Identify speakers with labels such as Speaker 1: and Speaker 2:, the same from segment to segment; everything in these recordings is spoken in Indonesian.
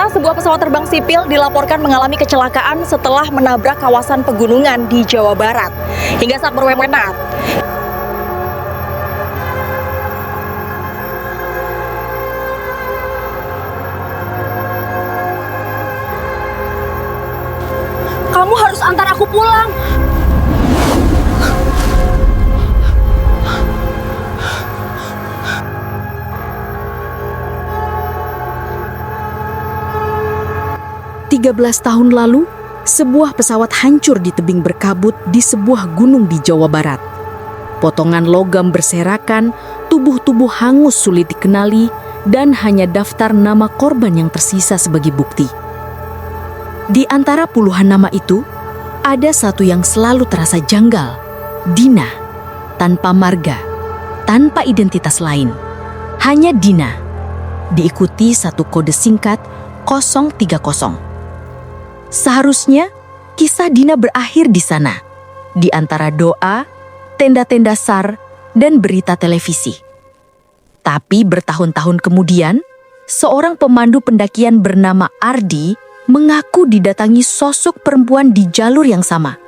Speaker 1: Pemirsa, sebuah pesawat terbang sipil dilaporkan mengalami kecelakaan setelah menabrak kawasan pegunungan di Jawa Barat. Hingga saat berwenang,
Speaker 2: kamu harus antar aku pulang.
Speaker 3: Tiga belas tahun lalu, sebuah pesawat hancur di tebing berkabut di sebuah gunung di Jawa Barat. Potongan logam berserakan, tubuh-tubuh hangus sulit dikenali, dan hanya daftar nama korban yang tersisa sebagai bukti. Di antara puluhan nama itu, ada satu yang selalu terasa janggal, Dina, tanpa marga, tanpa identitas lain. Hanya Dina, diikuti satu kode singkat 030. Seharusnya, kisah Dina berakhir di sana, di antara doa, tenda-tenda SAR, dan berita televisi. Tapi bertahun-tahun kemudian, seorang pemandu pendakian bernama Ardi mengaku didatangi sosok perempuan di jalur yang sama.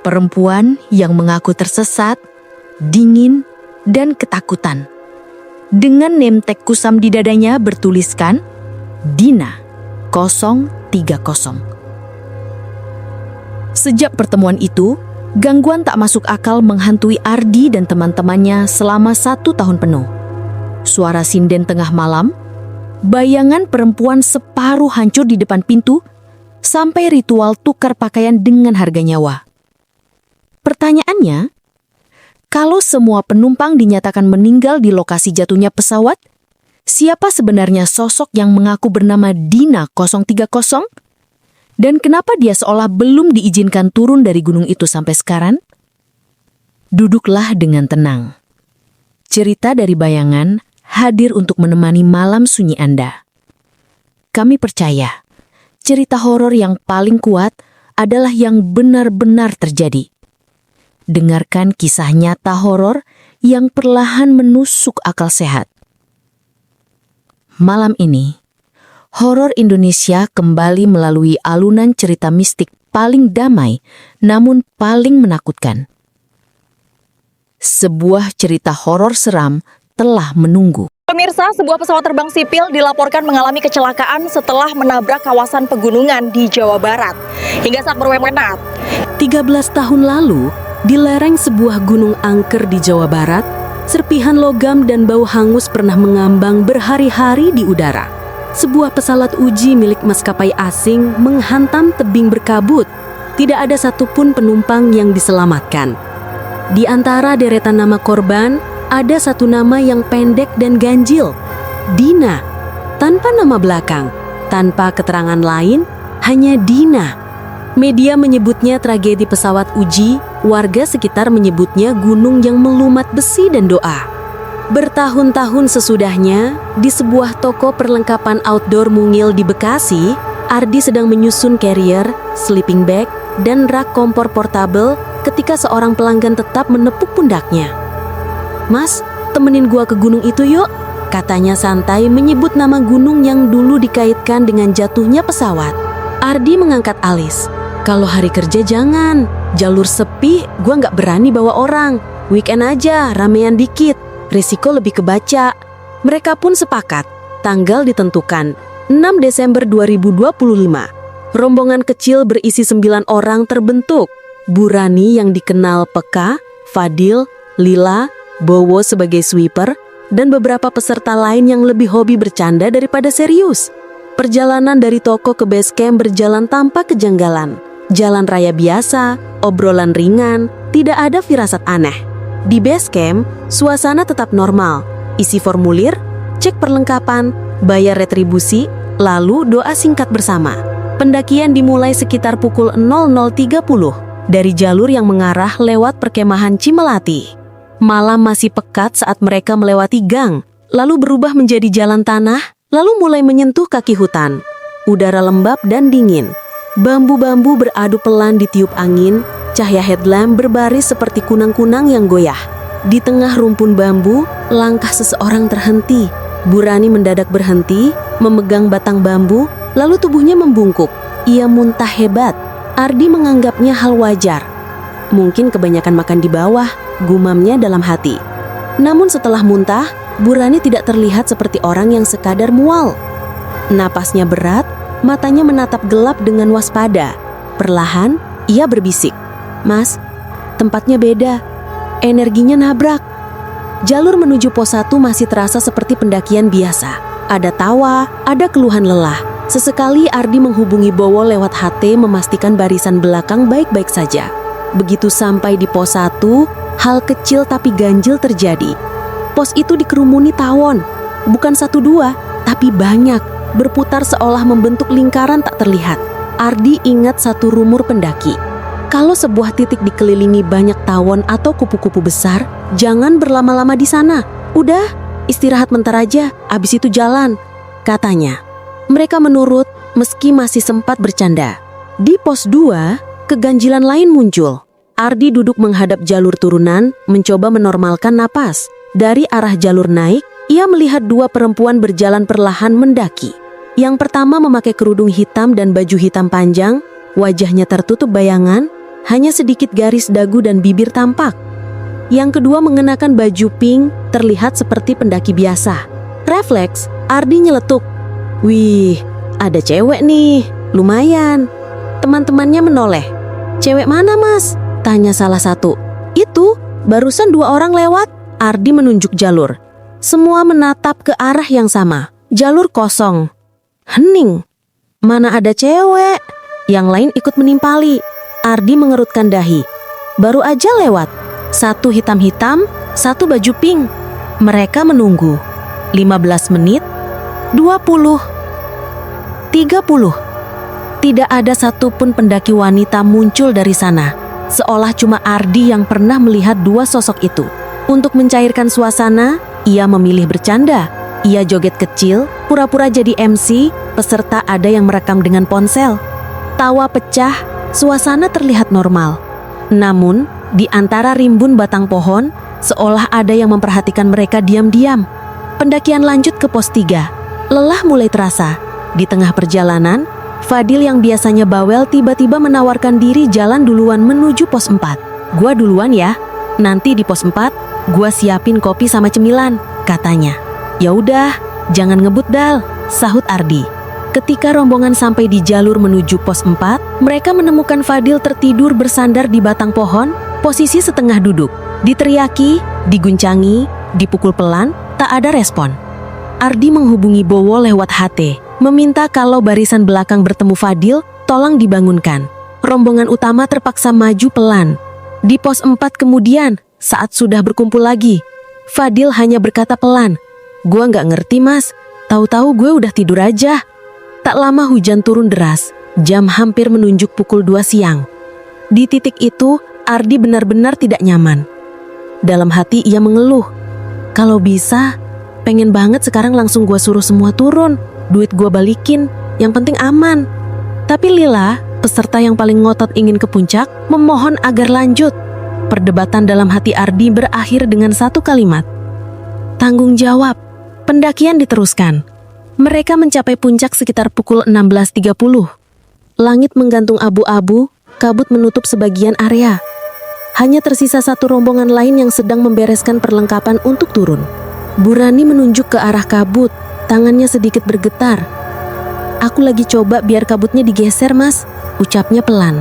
Speaker 3: Perempuan yang mengaku tersesat, dingin, dan ketakutan. Dengan name tag kusam di dadanya bertuliskan Dina 030. Sejak pertemuan itu, gangguan tak masuk akal menghantui Ardi dan teman-temannya selama 1 tahun penuh. Suara sinden tengah malam, bayangan perempuan separuh hancur di depan pintu, sampai ritual tukar pakaian dengan harga nyawa. Pertanyaannya, kalau semua penumpang dinyatakan meninggal di lokasi jatuhnya pesawat, siapa sebenarnya sosok yang mengaku bernama Dina 030? Dan kenapa dia seolah belum diizinkan turun dari gunung itu sampai sekarang? Duduklah dengan tenang. Cerita dari bayangan hadir untuk menemani malam sunyi Anda. Kami percaya, cerita horor yang paling kuat adalah yang benar-benar terjadi. Dengarkan kisah nyata horor yang perlahan menusuk akal sehat. Malam ini, horor Indonesia kembali melalui alunan cerita mistik paling damai namun paling menakutkan. Sebuah cerita horor seram telah menunggu.
Speaker 1: pemirsa, sebuah pesawat terbang sipil dilaporkan mengalami kecelakaan setelah menabrak kawasan pegunungan di Jawa Barat. Hingga saat berwenang,
Speaker 3: 13 tahun lalu, di lereng sebuah gunung angker di Jawa Barat, serpihan logam dan bau hangus pernah mengambang berhari-hari di udara. Sebuah pesawat uji milik maskapai asing menghantam tebing berkabut. Tidak ada satupun penumpang yang diselamatkan. Di antara deretan nama korban, ada satu nama yang pendek dan ganjil, Dina, tanpa nama belakang, tanpa keterangan lain, hanya Dina. Media menyebutnya tragedi pesawat uji, warga sekitar menyebutnya gunung yang melumat besi dan doa. Bertahun-tahun sesudahnya, di sebuah toko perlengkapan outdoor mungil di Bekasi, Ardi sedang menyusun carrier, sleeping bag, dan rak kompor portable ketika seorang pelanggan tetap menepuk pundaknya. "Mas, temenin gua ke gunung itu yuk," katanya santai menyebut nama gunung yang dulu dikaitkan dengan jatuhnya pesawat. Ardi mengangkat alis. "Kalau hari kerja jangan, jalur sepi gua nggak berani bawa orang. Weekend aja, ramean dikit. Risiko lebih kebaca." Mereka pun sepakat. Tanggal ditentukan, 6 Desember 2025. Rombongan kecil berisi 9 orang terbentuk. Burani yang dikenal peka, Fadil, Lila, Bowo sebagai sweeper, dan beberapa peserta lain yang lebih hobi bercanda daripada serius. Perjalanan dari toko ke base camp berjalan tanpa kejanggalan. Jalan raya biasa, obrolan ringan, tidak ada firasat aneh. Di base camp, suasana tetap normal. Isi formulir, cek perlengkapan, bayar retribusi, lalu doa singkat bersama. Pendakian dimulai sekitar pukul 00.30 dari jalur yang mengarah lewat perkemahan Cimelati. Malam masih pekat saat mereka melewati gang, lalu berubah menjadi jalan tanah, lalu mulai menyentuh kaki hutan. Udara lembab dan dingin. Bambu-bambu beradu pelan ditiup angin, cahaya headlamp berbaris seperti kunang-kunang yang goyah. Di tengah rumpun bambu, langkah seseorang terhenti. Burani mendadak berhenti, memegang batang bambu, Lalu tubuhnya membungkuk. Ia muntah hebat. Ardi menganggapnya hal wajar. Mungkin kebanyakan makan di bawah, gumamnya dalam hati. Namun setelah muntah, Burani tidak terlihat seperti orang yang sekadar mual. Napasnya berat, matanya menatap gelap dengan waspada. Perlahan, ia berbisik, "Mas, tempatnya beda. Energinya nabrak." Jalur menuju pos 1 masih terasa seperti pendakian biasa. Ada tawa, ada keluhan lelah. Sesekali Ardi menghubungi Bowo lewat HT memastikan barisan belakang baik-baik saja. Begitu sampai di pos 1, hal kecil tapi ganjil terjadi. Pos itu dikerumuni tawon, bukan 1-2, tapi banyak, berputar seolah membentuk lingkaran tak terlihat. Ardi ingat satu rumor pendaki. Kalau sebuah titik dikelilingi banyak tawon atau kupu-kupu besar, jangan berlama-lama di sana. Udah, istirahat bentar aja, abis itu jalan, katanya. Mereka menurut meski masih sempat bercanda. Di pos 2, keganjilan lain muncul. Ardi duduk menghadap jalur turunan, mencoba menormalkan napas. Dari arah jalur naik, ia melihat dua perempuan berjalan perlahan mendaki. Yang pertama memakai kerudung hitam dan baju hitam panjang, wajahnya tertutup bayangan, hanya sedikit garis dagu dan bibir tampak. Yang kedua mengenakan baju pink, terlihat seperti pendaki biasa. Refleks, Ardi nyeletuk. "Wih, ada cewek nih, lumayan." Teman-temannya menoleh. "Cewek mana, Mas?" tanya salah satu. "Itu, barusan 2 orang lewat." Ardi menunjuk jalur. Semua menatap ke arah yang sama. Jalur kosong. Hening. Mana ada cewek? Yang lain ikut menimpali. Ardi mengerutkan dahi. Baru aja lewat. 1 hitam-hitam, 1 baju pink. Mereka menunggu. 15 menit, 20, 30. Tidak ada satupun pendaki wanita muncul dari sana. Seolah cuma Ardi yang pernah melihat 2 sosok itu. Untuk mencairkan suasana, ia memilih bercanda. Ia joget kecil, pura-pura jadi MC, peserta ada yang merekam dengan ponsel. Tawa pecah, suasana terlihat normal. Namun, di antara rimbun batang pohon, seolah ada yang memperhatikan mereka diam-diam. Pendakian lanjut ke pos 3. Lelah mulai terasa. Di tengah perjalanan, Fadil yang biasanya bawel tiba-tiba menawarkan diri jalan duluan menuju pos 4. "Gua duluan ya, nanti di pos 4, gua siapin kopi sama cemilan," katanya. "Ya udah, jangan ngebut Dal," sahut Ardi. Ketika rombongan sampai di jalur menuju pos 4, mereka menemukan Fadil tertidur bersandar di batang pohon, posisi setengah duduk. Diteriaki, diguncangi, dipukul pelan, tak ada respon. Ardi menghubungi Bowo lewat HT, meminta kalau barisan belakang bertemu Fadil, tolong dibangunkan. Rombongan utama terpaksa maju pelan. Di pos 4 kemudian, saat sudah berkumpul lagi, Fadil hanya berkata pelan, "Gua nggak ngerti Mas, tahu-tahu gue udah tidur aja." Tak lama hujan turun deras, jam hampir menunjuk pukul 2 siang. Di titik itu, Ardi benar-benar tidak nyaman. Dalam hati ia mengeluh, "Kalau bisa, pengen banget sekarang langsung gue suruh semua turun, duit gue balikin, yang penting aman." Tapi Lila, peserta yang paling ngotot ingin ke puncak, memohon agar lanjut. Perdebatan dalam hati Ardi berakhir dengan 1 kalimat. Tanggung jawab. Pendakian diteruskan. Mereka mencapai puncak sekitar pukul 16.30. Langit menggantung abu-abu, kabut menutup sebagian area. Hanya tersisa 1 rombongan lain yang sedang membereskan perlengkapan untuk turun. Burani menunjuk ke arah kabut, tangannya sedikit bergetar. "Aku lagi coba biar kabutnya digeser Mas," ucapnya pelan.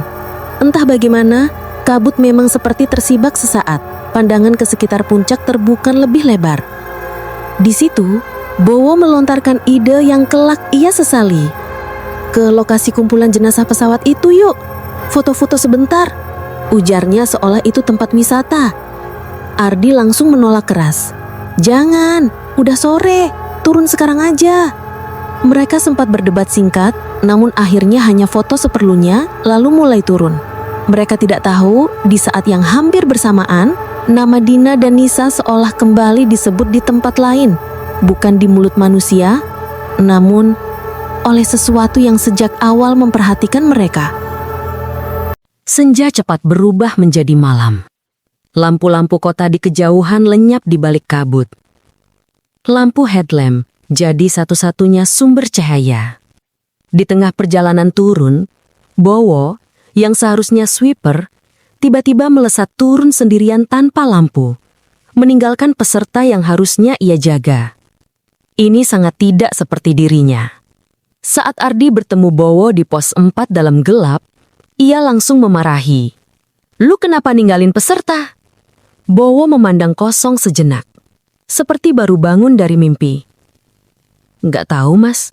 Speaker 3: Entah bagaimana, kabut memang seperti tersibak sesaat. Pandangan ke sekitar puncak terbuka lebih lebar. Di situ, Bowo melontarkan ide yang kelak ia sesali. "Ke lokasi kumpulan jenazah pesawat itu yuk, foto-foto sebentar," ujarnya seolah itu tempat wisata. Ardi langsung menolak keras. "Jangan, udah sore, turun sekarang aja." Mereka sempat berdebat singkat, namun akhirnya hanya foto seperlunya, lalu mulai turun. Mereka tidak tahu, di saat yang hampir bersamaan, nama Dina dan Nisa seolah kembali disebut di tempat lain. Bukan di mulut manusia, namun oleh sesuatu yang sejak awal memperhatikan mereka. Senja cepat berubah menjadi malam. Lampu-lampu kota di kejauhan lenyap di balik kabut. Lampu headlamp jadi satu-satunya sumber cahaya. Di tengah perjalanan turun, Bowo, yang seharusnya sweeper, tiba-tiba melesat turun sendirian tanpa lampu, meninggalkan peserta yang harusnya ia jaga. Ini sangat tidak seperti dirinya. Saat Ardi bertemu Bowo di pos 4 dalam gelap, ia langsung memarahi. "Lu kenapa ninggalin peserta?" Bowo memandang kosong sejenak, seperti baru bangun dari mimpi. "Nggak tahu, Mas.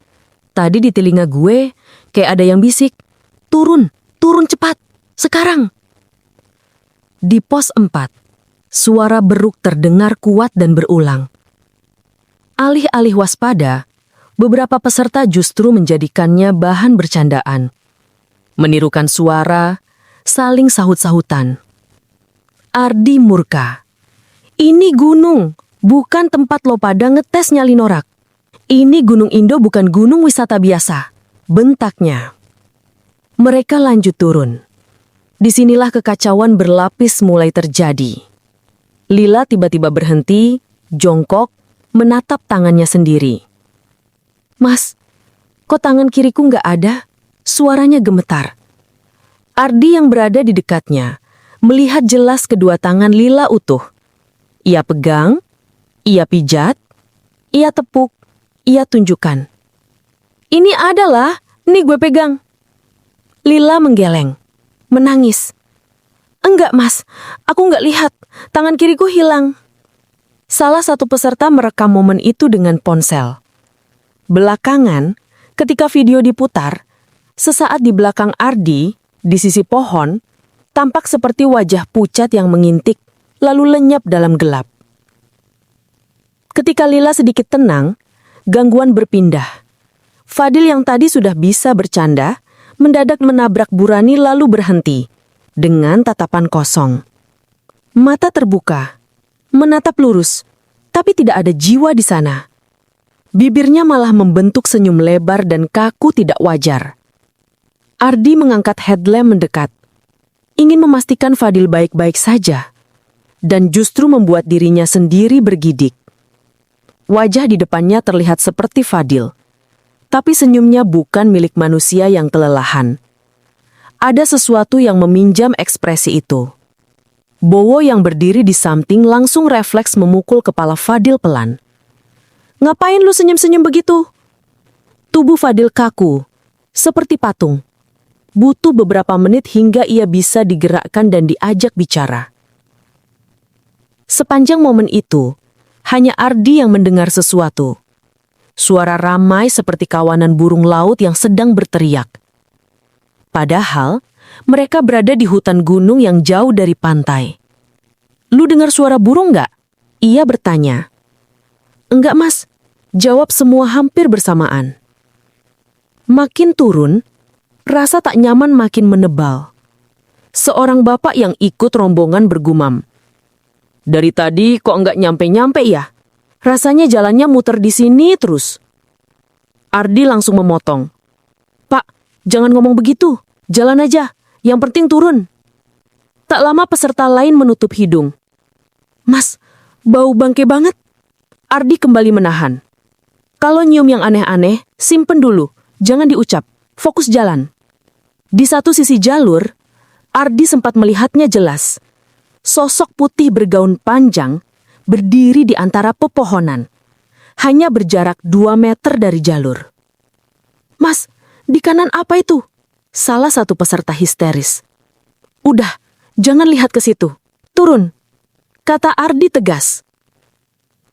Speaker 3: Tadi di telinga gue kayak ada yang bisik. Turun cepat, sekarang." Di pos 4, suara beruk terdengar kuat dan berulang. Alih-alih waspada, beberapa peserta justru menjadikannya bahan bercandaan. Menirukan suara, saling sahut-sahutan. Ardi murka. "Ini gunung, bukan tempat lo pada ngetes nyali norak. Ini Gunung Indo, bukan gunung wisata biasa," bentaknya. Mereka lanjut turun. Disinilah kekacauan berlapis mulai terjadi. Lila tiba-tiba berhenti, jongkok, menatap tangannya sendiri. "Mas, kok tangan kiriku nggak ada?" Suaranya gemetar. Ardi yang berada di dekatnya melihat jelas kedua tangan Lila utuh. Ia pegang, ia pijat, ia tepuk, ia tunjukkan. "Ini adalah, nih gue pegang." Lila menggeleng, menangis. "Enggak, Mas, aku nggak lihat, tangan kiriku hilang." Salah satu peserta merekam momen itu dengan ponsel. Belakangan, ketika video diputar, sesaat di belakang Ardi, di sisi pohon, tampak seperti wajah pucat yang mengintik, lalu lenyap dalam gelap. Ketika Lila sedikit tenang, gangguan berpindah. Fadil yang tadi sudah bisa bercanda, mendadak menabrak Burani lalu berhenti, dengan tatapan kosong. Mata terbuka, menatap lurus, tapi tidak ada jiwa di sana. Bibirnya malah membentuk senyum lebar dan kaku tidak wajar. Ardi mengangkat headlamp mendekat, ingin memastikan Fadil baik-baik saja, dan justru membuat dirinya sendiri bergidik. Wajah di depannya terlihat seperti Fadil, tapi senyumnya bukan milik manusia yang kelelahan. Ada sesuatu yang meminjam ekspresi itu. Bowo yang berdiri di samping langsung refleks memukul kepala Fadil pelan. "Ngapain lu senyum-senyum begitu?" Tubuh Fadil kaku, seperti patung. Butuh beberapa menit hingga ia bisa digerakkan dan diajak bicara. Sepanjang momen itu, hanya Ardi yang mendengar sesuatu. Suara ramai seperti kawanan burung laut yang sedang berteriak. Padahal, mereka berada di hutan gunung yang jauh dari pantai. "Lu dengar suara burung nggak?" Ia bertanya. "Enggak, Mas," jawab semua hampir bersamaan. Makin turun, rasa tak nyaman makin menebal. Seorang bapak yang ikut rombongan bergumam. "Dari tadi kok nggak nyampe-nyampe ya? Rasanya jalannya muter di sini terus." Ardi langsung memotong. "Pak, jangan ngomong begitu. Jalan aja. Yang penting turun." Tak lama peserta lain menutup hidung. "Mas, bau bangke banget." Ardi kembali menahan. "Kalau nyium yang aneh-aneh, simpen dulu. Jangan diucap. Fokus jalan." Di satu sisi jalur, Ardi sempat melihatnya jelas. Sosok putih bergaun panjang berdiri di antara pepohonan, hanya berjarak 2 meter dari jalur. "Mas, di kanan apa itu?" Salah satu peserta histeris. "Udah, jangan lihat ke situ. Turun," kata Ardi tegas.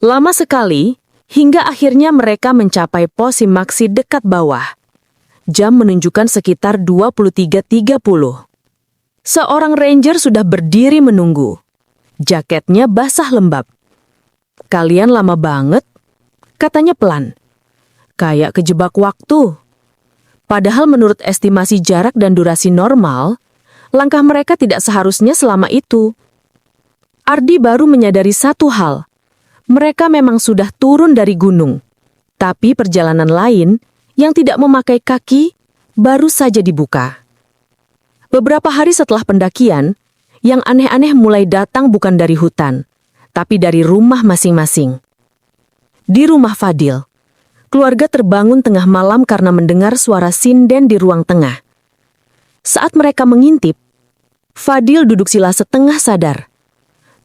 Speaker 3: Lama sekali, hingga akhirnya mereka mencapai pos Simaksi dekat bawah. Jam menunjukkan sekitar 23.30. Seorang ranger sudah berdiri menunggu. Jaketnya basah lembab. "Kalian lama banget," katanya pelan. "Kayak kejebak waktu." Padahal menurut estimasi jarak dan durasi normal, langkah mereka tidak seharusnya selama itu. Ardi baru menyadari satu hal. Mereka memang sudah turun dari gunung. Tapi perjalanan lain yang tidak memakai kaki baru saja dibuka. Beberapa hari setelah pendakian, yang aneh-aneh mulai datang bukan dari hutan, tapi dari rumah masing-masing. Di rumah Fadil, Keluarga terbangun tengah malam karena mendengar suara sinden di ruang tengah. Saat mereka mengintip, Fadil duduk sila setengah sadar.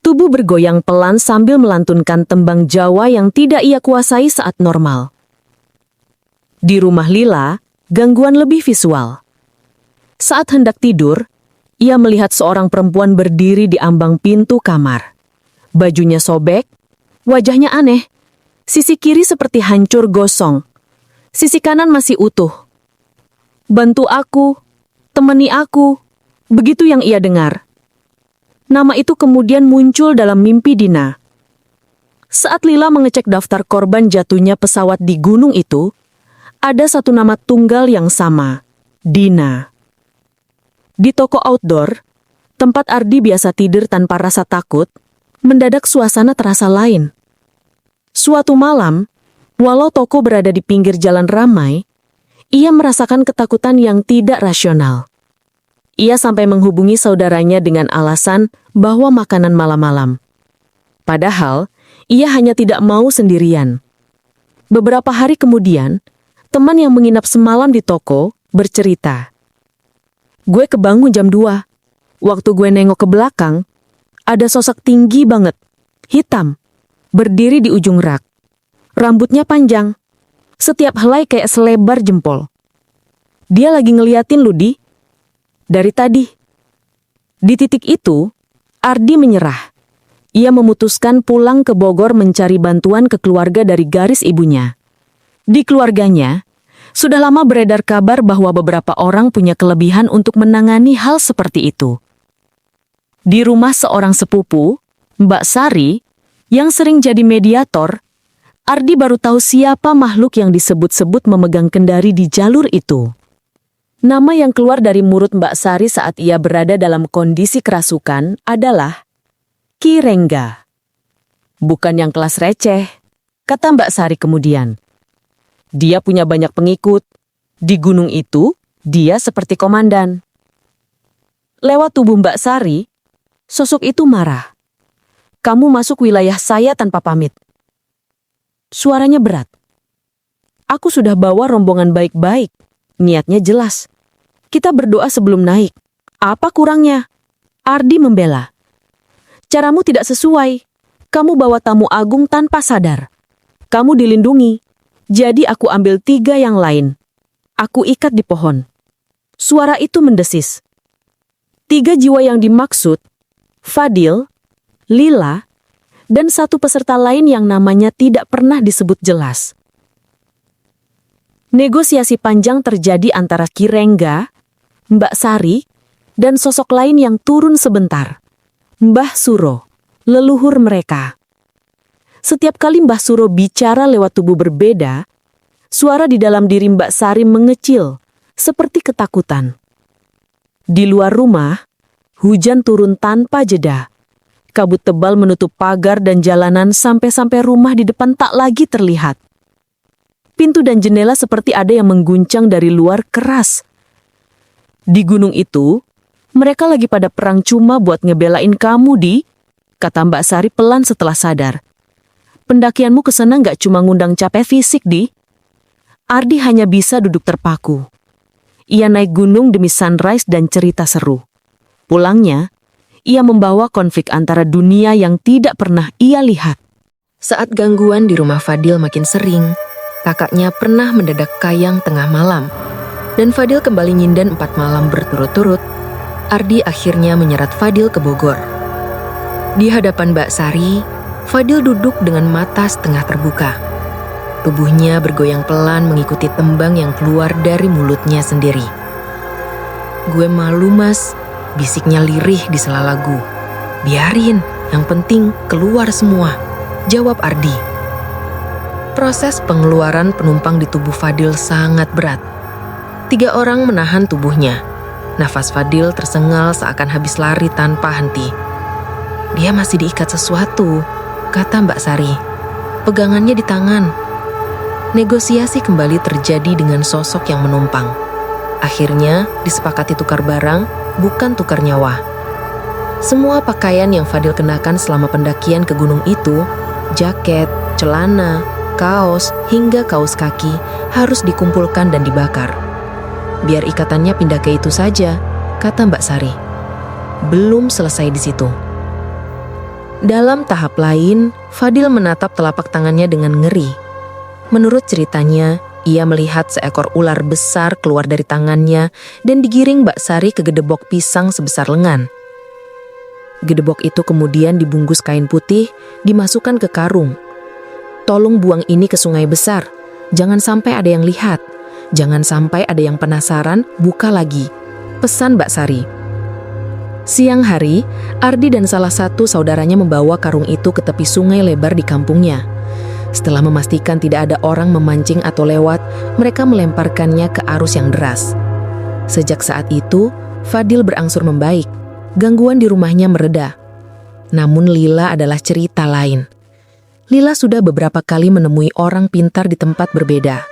Speaker 3: Tubuh bergoyang pelan sambil melantunkan tembang Jawa yang tidak ia kuasai saat normal. Di rumah Lila, gangguan lebih visual. Saat hendak tidur, ia melihat seorang perempuan berdiri di ambang pintu kamar. Bajunya sobek, wajahnya aneh. Sisi kiri seperti hancur gosong. Sisi kanan masih utuh. "Bantu aku, temani aku." Begitu yang ia dengar. Nama itu kemudian muncul dalam mimpi Dina. Saat Lila mengecek daftar korban jatuhnya pesawat di gunung itu, ada satu nama tunggal yang sama, Dina. Di toko outdoor, tempat Ardi biasa tidur tanpa rasa takut, mendadak suasana terasa lain. Suatu malam, walau toko berada di pinggir jalan ramai, ia merasakan ketakutan yang tidak rasional. Ia sampai menghubungi saudaranya dengan alasan bahwa makanan malam-malam. Padahal, ia hanya tidak mau sendirian. Beberapa hari kemudian, teman yang menginap semalam di toko bercerita. "Gue kebangun jam 2. Waktu gue nengok ke belakang, ada sosok tinggi banget, hitam, berdiri di ujung rak. Rambutnya panjang, setiap helai kayak selebar jempol. Dia lagi ngeliatin lu, Di. Dari tadi." Di titik itu, Ardi menyerah. Ia memutuskan pulang ke Bogor mencari bantuan ke keluarga dari garis ibunya. Di keluarganya, sudah lama beredar kabar bahwa beberapa orang punya kelebihan untuk menangani hal seperti itu. Di rumah seorang sepupu, Mbak Sari, yang sering jadi mediator, Ardi baru tahu siapa makhluk yang disebut-sebut memegang kendari di jalur itu. Nama yang keluar dari mulut Mbak Sari saat ia berada dalam kondisi kerasukan adalah Ki Rengga. "Bukan yang kelas receh," kata Mbak Sari kemudian. "Dia punya banyak pengikut. Di gunung itu, dia seperti komandan." Lewat tubuh Mbak Sari, sosok itu marah. "Kamu masuk wilayah saya tanpa pamit." Suaranya berat. "Aku sudah bawa rombongan baik-baik. Niatnya jelas. Kita berdoa sebelum naik. Apa kurangnya?" Ardi membela. "Caramu tidak sesuai. Kamu bawa tamu agung tanpa sadar. Kamu dilindungi. Jadi aku ambil 3 yang lain. Aku ikat di pohon." Suara itu mendesis. 3 jiwa yang dimaksud, Fadil, Lila, dan satu peserta lain yang namanya tidak pernah disebut jelas. Negosiasi panjang terjadi antara Ki Rengga, Mbak Sari, dan sosok lain yang turun sebentar, Mbah Suro, leluhur mereka. Setiap kali Mbah Suro bicara lewat tubuh berbeda, suara di dalam diri Mbak Sari mengecil, seperti ketakutan. Di luar rumah, hujan turun tanpa jeda. Kabut tebal menutup pagar dan jalanan sampai-sampai rumah di depan tak lagi terlihat. Pintu dan jendela seperti ada yang mengguncang dari luar keras. "Di gunung itu, mereka lagi pada perang cuma buat ngebelain kamu, Di," kata Mbak Sari pelan setelah sadar. "Pendakianmu ke sana nggak cuma ngundang capek fisik, Di." Ardi hanya bisa duduk terpaku. Ia naik gunung demi sunrise dan cerita seru. Pulangnya, ia membawa konflik antara dunia yang tidak pernah ia lihat.
Speaker 4: Saat gangguan di rumah Fadil makin sering, kakaknya pernah mendadak kayang tengah malam, dan Fadil kembali nyinden 4 malam berturut-turut. Ardi akhirnya menyerat Fadil ke Bogor. Di hadapan Mbak Sari, Fadil duduk dengan mata setengah terbuka. Tubuhnya bergoyang pelan mengikuti tembang yang keluar dari mulutnya sendiri. "Gue malu, Mas," bisiknya lirih di sela lagu. "Biarin, yang penting keluar semua," jawab Ardi. Proses pengeluaran penumpang di tubuh Fadil sangat berat. 3 orang menahan tubuhnya. Nafas Fadil tersengal seakan habis lari tanpa henti. "Dia masih diikat sesuatu," kata Mbak Sari. "Pegangannya di tangan." Negosiasi kembali terjadi dengan sosok yang menumpang. Akhirnya disepakati tukar barang, bukan tukar nyawa. Semua pakaian yang Fadil kenakan selama pendakian ke gunung itu, jaket, celana, kaos hingga kaos kaki harus dikumpulkan dan dibakar. Biar ikatannya pindah ke itu saja, kata Mbak Sari. Belum selesai di situ. Dalam tahap lain, Fadil menatap telapak tangannya dengan ngeri. Menurut ceritanya, ia melihat seekor ular besar keluar dari tangannya dan digiring Mbak Sari ke gedebok pisang sebesar lengan. Gedebok itu kemudian dibungkus kain putih, dimasukkan ke karung. Tolong buang ini ke sungai besar. Jangan sampai ada yang lihat. Jangan sampai ada yang penasaran, buka lagi. Pesan Mbak Sari. Siang hari, Ardi dan salah satu saudaranya membawa karung itu ke tepi sungai lebar di kampungnya. Setelah memastikan tidak ada orang memancing atau lewat, mereka melemparkannya ke arus yang deras. Sejak saat itu, Fadil berangsur membaik. Gangguan di rumahnya mereda. Namun Lila adalah cerita lain. Lila sudah beberapa kali menemui orang pintar di tempat berbeda.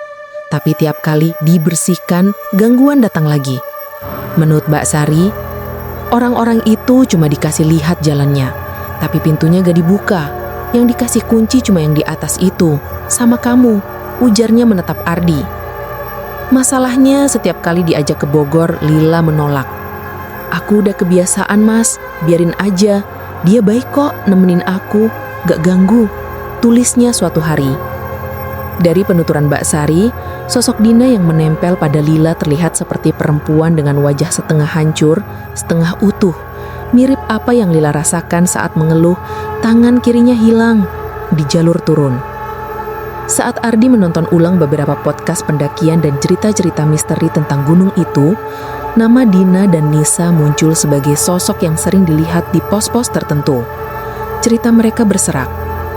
Speaker 4: Tapi tiap kali dibersihkan, gangguan datang lagi. Menurut Mbak Sari, orang-orang itu cuma dikasih lihat jalannya, tapi pintunya gak dibuka. Yang dikasih kunci cuma yang di atas itu, sama kamu, ujarnya menatap Ardi. Masalahnya setiap kali diajak ke Bogor, Lila menolak. Aku udah kebiasaan mas, biarin aja. Dia baik kok nemenin aku, gak ganggu, tulisnya suatu hari. Dari penuturan Mbak Sari, sosok Dina yang menempel pada Lila terlihat seperti perempuan dengan wajah setengah hancur, setengah utuh. Mirip apa yang Lila rasakan saat mengeluh, tangan kirinya hilang di jalur turun. Saat Ardi menonton ulang beberapa podcast pendakian dan cerita-cerita misteri tentang gunung itu, nama Dina dan Nisa muncul sebagai sosok yang sering dilihat di pos-pos tertentu. Cerita mereka berserak.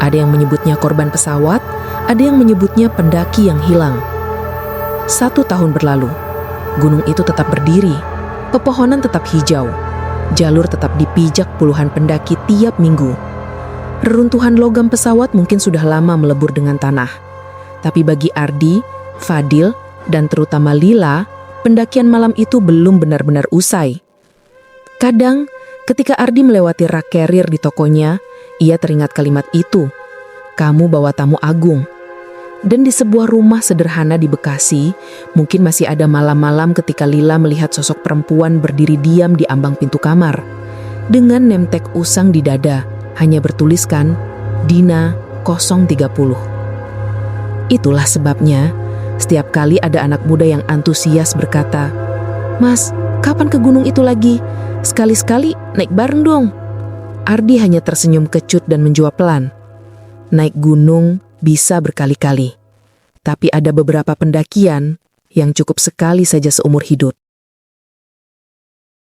Speaker 4: Ada yang menyebutnya korban pesawat, ada yang menyebutnya pendaki yang hilang. 1 tahun berlalu. Gunung itu tetap berdiri. Pepohonan tetap hijau. Jalur tetap dipijak puluhan pendaki tiap minggu. Reruntuhan logam pesawat mungkin sudah lama melebur dengan tanah. Tapi bagi Ardi, Fadil, dan terutama Lila, pendakian malam itu belum benar-benar usai. Kadang, ketika Ardi melewati rak carrier di tokonya, ia teringat kalimat itu, "Kamu bawa tamu agung." Dan di sebuah rumah sederhana di Bekasi, mungkin masih ada malam-malam ketika Lila melihat sosok perempuan berdiri diam di ambang pintu kamar. Dengan nemtek usang di dada, hanya bertuliskan, Dina 030. Itulah sebabnya, setiap kali ada anak muda yang antusias berkata, "Mas, kapan ke gunung itu lagi? Sekali-sekali naik bareng dong." Ardi hanya tersenyum kecut dan menjawab pelan, "Naik gunung bisa berkali-kali, tapi ada beberapa pendakian yang cukup sekali saja seumur hidup."